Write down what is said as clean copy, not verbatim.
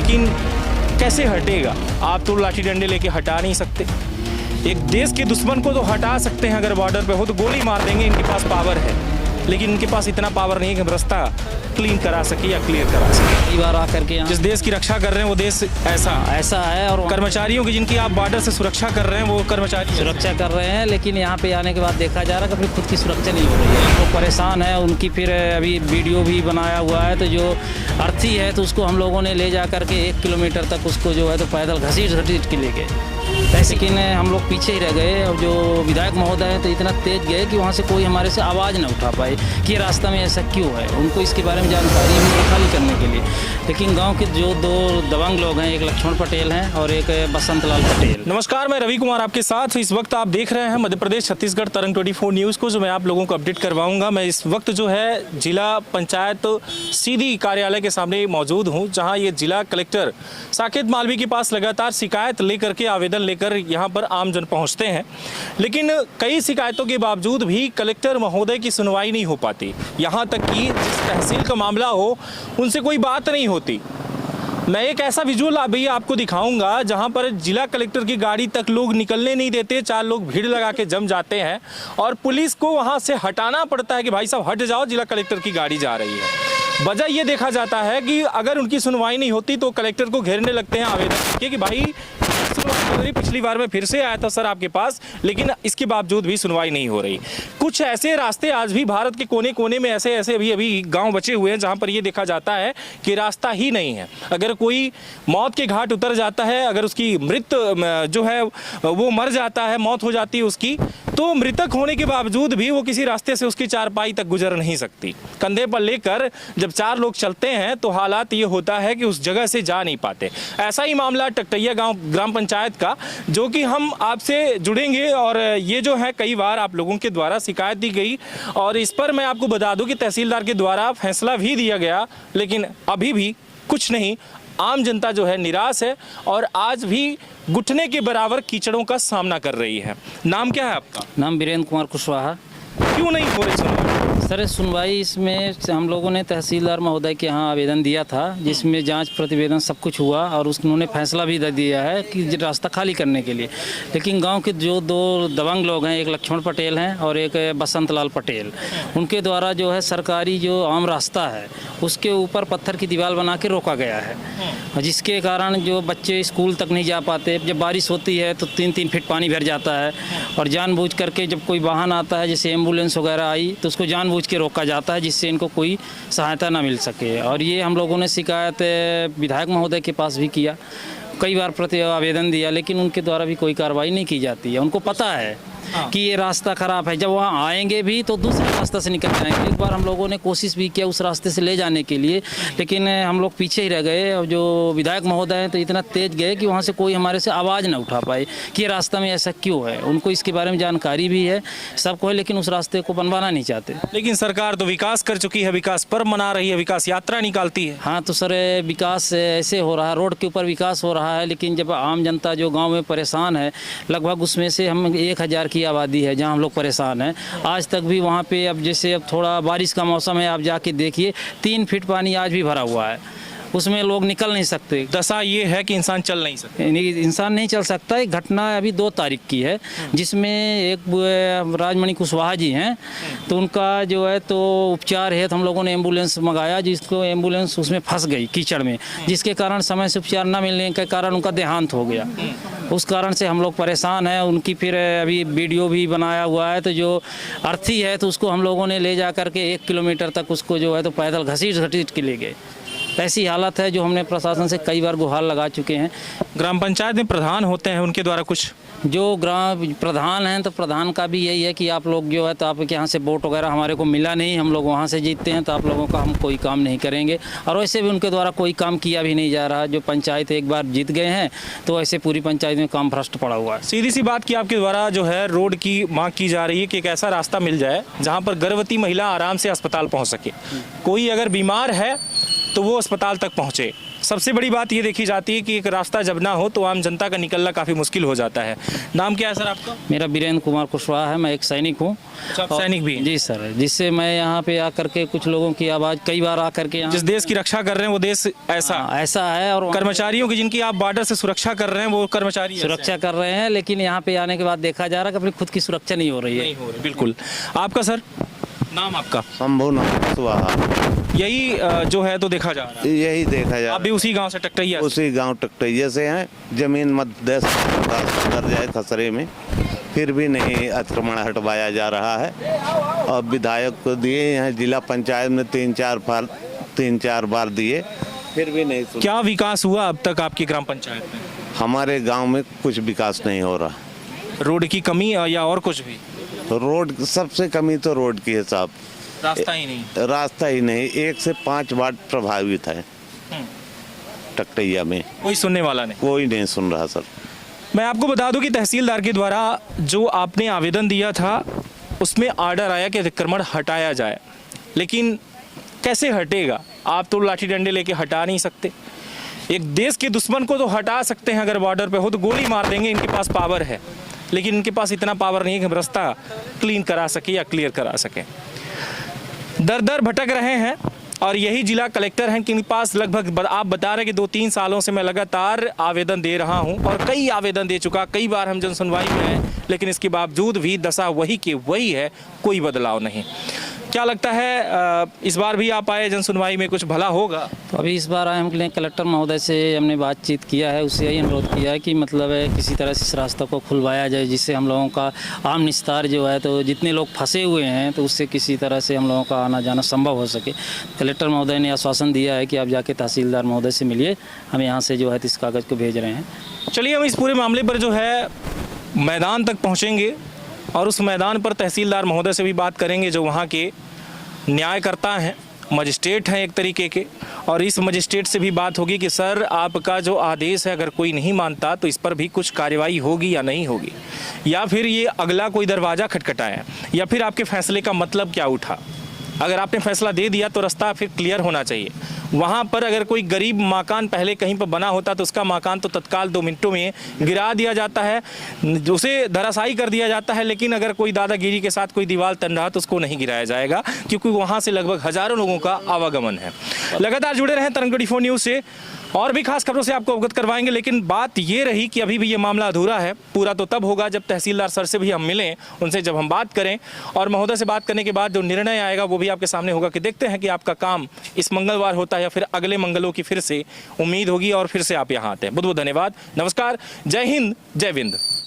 लेकिन कैसे हटेगा? आप तो लाठी डंडे लेके हटा नहीं सकते। एक देश के दुश्मन को तो हटा सकते हैं, अगर बॉर्डर पे हो तो गोली मार देंगे, इनके पास पावर है, लेकिन इनके पास इतना पावर नहीं है कि हम रास्ता क्लीन करा सके या क्लियर करा सके। कई बार आकर के जिस देश की रक्षा कर रहे हैं वो देश ऐसा है और कर्मचारियों की जिनकी आप बॉर्डर से सुरक्षा कर रहे हैं वो कर्मचारी सुरक्षा कर रहे हैं, लेकिन यहाँ पे आने के बाद देखा जा रहा है कि फिर खुद की सुरक्षा नहीं हो रही है। वो परेशान है, उनकी फिर अभी वीडियो भी बनाया हुआ है, तो जो अर्थी है तो उसको हम लोगों ने ले जा करके 1 किलोमीटर तक उसको जो है तो पैदल घसीट के ले गए, लेकिन हम लोग पीछे ही रह गए। और जो विधायक महोदय हैं तो इतना तेज गए कि वहाँ से कोई हमारे से आवाज़ न उठा पाए कि ये रास्ता में ऐसा क्यों है। उनको इसके बारे में जानकारी भी खाली करने के लिए, लेकिन गांव के जो 2 दबंग लोग हैं, एक लक्ष्मण पटेल हैं और एक बसंत लाल पटेल। नमस्कार, मैं रवि कुमार आपके साथ। इस वक्त आप देख रहे हैं मध्य प्रदेश छत्तीसगढ़ तरंग 24 न्यूज़ को, जो मैं आप लोगों को अपडेट करवाऊंगा। मैं इस वक्त जो है जिला पंचायत सीधी कार्यालय के सामने मौजूद हूँ, जहाँ ये जिला कलेक्टर साकेत मालवी के पास लगातार शिकायत लेकर के आवेदन लेकर यहाँ पर आमजन पहुँचते हैं, लेकिन कई शिकायतों के बावजूद भी कलेक्टर महोदय की सुनवाई नहीं हो पाती। यहाँ तक कि जिस तहसील का मामला हो उनसे कोई बात नहीं होती। मैं एक ऐसा विजुअल अभी आपको दिखाऊंगा जहां पर जिला कलेक्टर की गाड़ी तक लोग निकलने नहीं देते, 4 लोग भीड़ लगा के जम जाते हैं और पुलिस को वहां से हटाना पड़ता है कि भाई साहब हट जाओ, जिला कलेक्टर की गाड़ी जा रही है। वजह ये देखा जाता है कि अगर उनकी सुनवाई नहीं होती तो कलेक्टर को घेरने लगते हैं आवेदन कि भाई सुनवाई, पिछली बार मैं फिर से आया था सर आपके पास, लेकिन इसके बावजूद भी सुनवाई नहीं हो रही। कुछ ऐसे रास्ते आज भी भारत के कोने कोने में ऐसे अभी गांव बचे हुए हैं जहां पर ये देखा जाता है कि रास्ता ही नहीं है। अगर कोई मौत के घाट उतर जाता है, अगर उसकी मृत जो है वो मर जाता है, मौत हो जाती है उसकी, तो मृतक होने के बावजूद भी वो किसी रास्ते से उसकी चारपाई तक गुजर नहीं सकती। कंधे पर लेकर जब 4 लोग चलते हैं तो हालात ये होता है कि उस जगह से जा नहीं पाते। ऐसा ही मामला टकटैया गांव ग्राम पंचायत का, जो कि हम आपसे जुड़ेंगे और ये जो है कई बार आप लोगों के द्वारा शिकायत दी गई और इस पर मैं आपको बता दूं कि तहसीलदार के द्वारा फैसला भी दिया गया, लेकिन अभी भी कुछ नहीं। आम जनता जो है निराश है और आज भी घुटने के बराबर कीचड़ों का सामना कर रही है। नाम क्या है आपका? नाम वीरेंद्र कुमार कुशवाहा। क्यों नहीं हो रही सुनवाई? सर सुनवाई इसमें हम लोगों ने तहसीलदार महोदय के यहाँ आवेदन दिया था, जिसमें जांच प्रतिवेदन सब कुछ हुआ और उन्होंने फैसला भी दिया है कि रास्ता खाली करने के लिए, लेकिन गांव के जो 2 दबंग लोग हैं, एक लक्ष्मण पटेल हैं और एक बसंत लाल पटेल, उनके द्वारा जो है सरकारी जो आम रास्ता है उसके ऊपर पत्थर की दीवार बना के रोका गया है, जिसके कारण जो बच्चे स्कूल तक नहीं जा पाते। जब बारिश होती है तो 3-3 फीट पानी भर जाता है और जानबूझ करके जब कोई वाहन आता है, जैसे एम्बुलेंस वगैरह आई, तो उसको जानबूझ के रोका जाता है, जिससे इनको कोई सहायता ना मिल सके। और ये हम लोगों ने शिकायत विधायक महोदय के पास भी किया, कई बार प्रति आवेदन दिया, लेकिन उनके द्वारा भी कोई कार्रवाई नहीं की जाती है। उनको पता है कि ये रास्ता ख़राब है, जब वहाँ आएंगे भी तो दूसरे रास्ते से निकल जाएंगे। एक बार हम लोगों ने कोशिश भी किया उस रास्ते से ले जाने के लिए, लेकिन हम लोग पीछे ही रह गए। और जो विधायक महोदय हैं तो इतना तेज गए कि वहाँ से कोई हमारे से आवाज़ न उठा पाए कि ये रास्ता में ऐसा क्यों है। उनको इसके बारे में जानकारी भी है, सबको है, लेकिन उस रास्ते को बनवाना नहीं चाहते। लेकिन सरकार तो विकास कर चुकी है, विकास पर्व मना रही है, विकास यात्रा निकालती है। हाँ तो सर विकास ऐसे हो रहा है, रोड के ऊपर विकास हो रहा है, लेकिन जब आम जनता जो गाँव में परेशान है, लगभग उसमें से हम 1000 की आबादी है जहाँ हम लोग परेशान हैं। आज तक भी वहाँ पे अब जैसे अब थोड़ा बारिश का मौसम है, आप जाके देखिए 3 फीट पानी आज भी भरा हुआ है, उसमें लोग निकल नहीं सकते। दशा ये है कि इंसान चल नहीं सकता, इंसान नहीं चल सकता। एक घटना अभी 2 तारीख की है, जिसमें एक राजमणि कुशवाहा जी हैं, तो उनका जो है तो उपचार है, तो हम लोगों ने एम्बुलेंस मंगाया, जिसको एम्बुलेंस उसमें फंस गई कीचड़ में, जिसके कारण समय से उपचार न मिलने के कारण उनका देहांत हो गया। उस कारण से हम लोग परेशान हैं। उनकी फिर अभी वीडियो भी बनाया हुआ है, तो जो अर्थी है तो उसको हम लोगों ने ले जा करके 1 किलोमीटर तक उसको जो है तो पैदल घसीट के ले गए। ऐसी हालत है जो हमने प्रशासन से कई बार गुहार लगा चुके हैं। ग्राम पंचायत में प्रधान होते हैं, उनके द्वारा कुछ जो ग्राम प्रधान हैं तो प्रधान का भी यही है कि आप लोग जो है तो आपके यहाँ से वोट वगैरह हमारे को मिला नहीं, हम लोग वहाँ से जीतते हैं, तो आप लोगों का हम कोई काम नहीं करेंगे। और वैसे भी उनके द्वारा कोई काम किया भी नहीं जा रहा। जो पंचायत एक बार जीत गए हैं तो ऐसे पूरी पंचायत में काम भ्रष्ट पड़ा हुआ है। सीधी सी बात कि आपके द्वारा जो है रोड की मांग की जा रही है कि एक ऐसा रास्ता मिल जाए जहाँ पर गर्भवती महिला आराम से अस्पताल पहुँच सके। कोई अगर बीमार है तो वो अस्पताल तक पहुँचे, सबसे बड़ी बात ये देखी जाती है कि एक रास्ता जब ना हो तो आम जनता का निकलना काफ़ी मुश्किल हो जाता है। नाम क्या है सर आपका? मेरा वीरेंद्र कुमार कुशवाहा है, मैं एक सैनिक हूँ। अच्छा, आप सैनिक भी हैं? जी सर, जिससे मैं यहाँ पे आकर के कुछ लोगों की आवाज़ कई बार आकर के यहाँ जिस देश की रक्षा कर रहे हैं वो देश ऐसा ऐसा है, और वहाँ कर्मचारियों की जिनकी आप बॉर्डर से सुरक्षा कर रहे हैं वो कर्मचारी ऐसे सुरक्षा कर रहे हैं, लेकिन यहाँ पे आने के बाद देखा जा रहा है कि अपनी खुद की सुरक्षा नहीं हो रही है। नहीं हो रहे। बिल्कुल। आपका सर? नाम आपका? शंभू नमस्वाहा। यही जो है तो देखा जा रहा है। यही देखा जा आप भी उसी गांव से टकटैया? उसी गांव टकटैया से हैं। जमीन मध्य कर जाए खसरे में, फिर भी नहीं अतिक्रमण हटवाया जा रहा है। और विधायक को दिए हैं, जिला पंचायत में 3-4 बार दिए, फिर भी नहीं सुना। क्या विकास हुआ अब तक आपकी ग्राम पंचायत में? हमारे गांव में कुछ विकास नहीं हो रहा। रोड की कमी या और कुछ भी? रोड सबसे कमी तो रोड की है साहब, रास्ता ही नहीं। रास्ता ही नहीं। 1 से 5 वार्ड प्रभावित है टकटैया में, कोई सुनने वाला नहीं। कोई नहीं सुन रहा सर। मैं आपको बता दूं कि तहसीलदार के द्वारा जो आपने आवेदन दिया था उसमें आर्डर आया कि अतिक्रमण हटाया जाए, लेकिन कैसे हटेगा? आप तो लाठी डंडे लेके हटा नहीं सकते। एक देश के दुश्मन को तो हटा सकते हैं, अगर बॉर्डर पे हो तो गोली मार देंगे, इनके पास पावर है, लेकिन इनके पास इतना पावर नहीं है कि हम रास्ता क्लीन करा सके या क्लियर करा सके। दर दर भटक रहे हैं और यही जिला कलेक्टर हैं कि इनके पास लगभग आप बता रहे हैं कि 2-3 सालों से मैं लगातार आवेदन दे रहा हूं और कई आवेदन दे चुका, कई बार हम जन सुनवाई में हैं, लेकिन इसके बावजूद भी दशा वही की वही है, कोई बदलाव नहीं। क्या लगता है इस बार भी आप आए जन सुनवाई में, कुछ भला होगा? तो अभी इस बार आए हम कलेक्टर महोदय से हमने बातचीत किया है, उससे यही अनुरोध किया है कि मतलब है किसी तरह से इस रास्ते को खुलवाया जाए, जिससे हम लोगों का आम निस्तार जो है, तो जितने लोग फंसे हुए हैं तो उससे किसी तरह से हम लोगों का आना जाना संभव हो सके। कलेक्टर महोदय ने आश्वासन दिया है कि आप जाके तहसीलदार महोदय से मिलिए, हम यहाँ से जो है इस कागज़ को भेज रहे हैं। चलिए हम इस पूरे मामले पर जो है मैदान तक पहुँचेंगे और उस मैदान पर तहसीलदार महोदय से भी बात करेंगे, जो वहाँ के न्यायकर्ता हैं, मजिस्ट्रेट हैं एक तरीके के, और इस मजिस्ट्रेट से भी बात होगी कि सर आपका जो आदेश है अगर कोई नहीं मानता तो इस पर भी कुछ कार्रवाई होगी या नहीं होगी, या फिर ये अगला कोई दरवाज़ा खटखटाया, या फिर आपके फैसले का मतलब क्या उठा। अगर आपने फैसला दे दिया तो रास्ता फिर क्लियर होना चाहिए। वहाँ पर अगर कोई गरीब मकान पहले कहीं पर बना होता तो उसका मकान तो तत्काल 2 मिनटों में गिरा दिया जाता है, उसे धराशायी कर दिया जाता है, लेकिन अगर कोई दादागिरी के साथ कोई दीवार तन रहा तो उसको नहीं गिराया जाएगा, क्योंकि वहाँ से लगभग हज़ारों लोगों का आवागमन है। लगातार जुड़े रहें तरंग 24 न्यूज़ से, और भी खास खबरों से आपको अवगत करवाएंगे। लेकिन बात ये रही कि अभी भी ये मामला अधूरा है। पूरा तो तब होगा जब तहसीलदार सर से भी हम मिलें, उनसे जब हम बात करें, और महोदय से बात करने के बाद जो निर्णय आएगा वो भी आपके सामने होगा कि देखते हैं कि आपका काम इस मंगलवार होता है या फिर अगले मंगलों की फिर से उम्मीद होगी और फिर से आप यहाँ आते हैं। बहुत बहुत धन्यवाद, नमस्कार, जय हिंद, जय विंद।